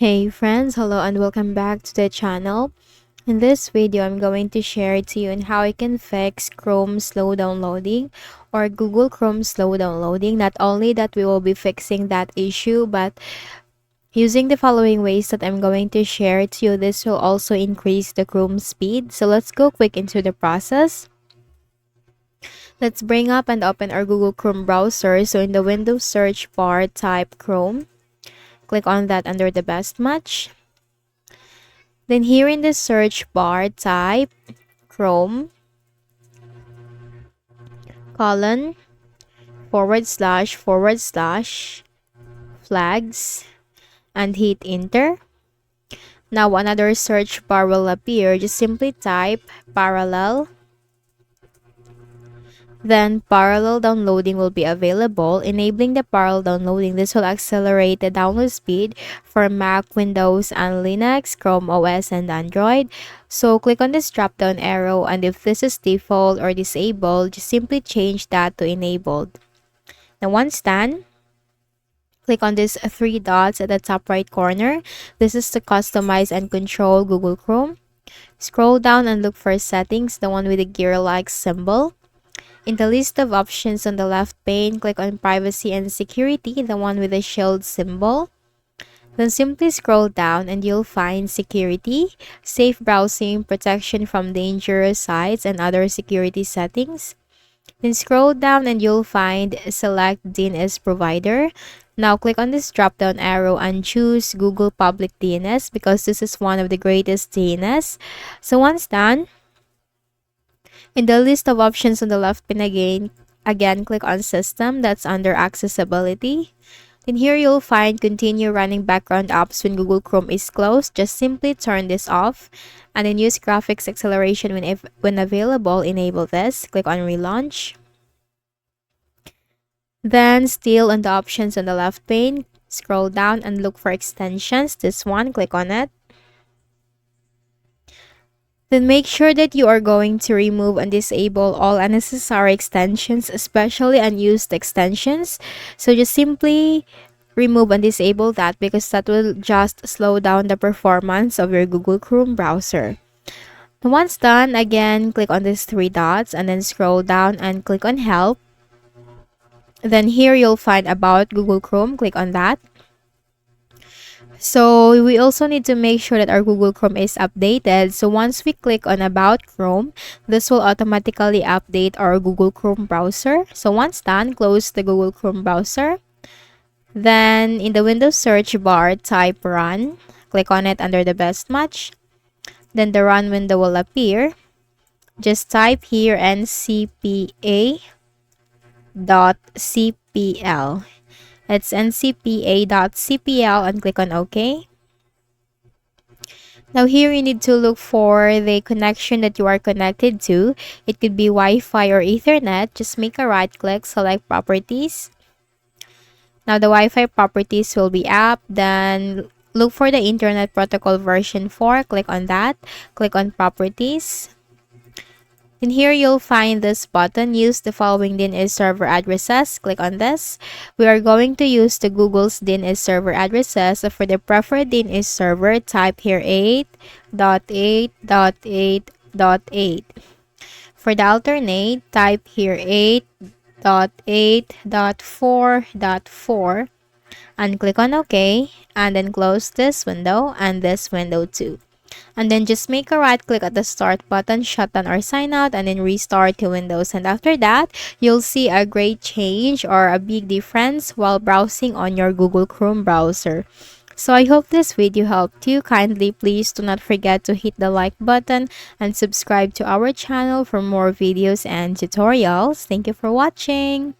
Hey friends, hello and welcome back to the channel. In this video, I'm going to share to you on how you can fix Chrome slow downloading or Google Chrome slow downloading. Not only that we will be fixing that issue, but using the following ways that I'm going to share to you, this will also increase the Chrome speed. So let's go quick into the process. Let's bring up and open our Google Chrome browser. So in the Windows search bar, type Chrome. Click on that under the best match. Then here in the search bar, type Chrome colon // flags and hit enter. Now another search bar will appear. Just simply type parallel. Then parallel downloading will be available. Enabling the parallel downloading, this will accelerate the download speed for Mac, Windows, and Linux, Chrome OS, and Android. So click on this drop down arrow, and if this is default or disabled, just simply change that to enabled. Now once done, click on these three dots at the top right corner. This is to customize and control Google Chrome. Scroll down and look for settings, the one with the gear-like symbol. In the list of options on the left pane, click on Privacy and Security, the one with the shield symbol. Then simply scroll down and you'll find Security, Safe Browsing, Protection from Dangerous Sites, and other security settings. Then scroll down and you'll find Select DNS Provider. Now click on this drop-down arrow and choose Google Public DNS because this is one of the greatest DNS. So once done, in the list of options on the left pane again click on System, that's under Accessibility. Then here you'll find Continue running background apps when Google Chrome is closed. Just simply turn this off and then use graphics acceleration when available. Enable this. Click on Relaunch. Then still on the options on the left pane, scroll down and look for extensions. This one, click on it. Then make sure that you are going to remove and disable all unnecessary extensions, especially unused extensions. So just simply remove and disable that because that will just slow down the performance of your Google Chrome browser. Once done, again, click on these three dots and then scroll down and click on Help. Then here you'll find About Google Chrome. Click on that. So we also need to make sure that our Google Chrome is updated. So once we click on About Chrome, this will automatically update our Google Chrome browser. So once done, close the Google Chrome browser. Then in the Windows search bar, type Run. Click on it under the best match. Then the Run window will appear. Just type here ncpa.cpl. It's ncpa.cpl and click on OK. Now here you need to look for the connection that you are connected to. It could be Wi-Fi or Ethernet. Just make a right click, select Properties. Now the Wi-Fi properties will be up. Then look for the Internet Protocol version 4. Click on that. Click on Properties. And here you'll find this button, use the following DNS server addresses. Click on this. We are going to use the Google's DNS server addresses. So for the preferred DNS server, type here 8.8.8.8. For the alternate, type here 8.8.4.4 and click on OK, and then close this window and this window too. And then just make a right click at the start button, shut down or sign out, and then restart to Windows. And after that, you'll see a great change or a big difference while browsing on your Google Chrome browser. So I hope this video helped you. Kindly please do not forget to hit the like button and subscribe to our channel for more videos and tutorials. Thank you for watching.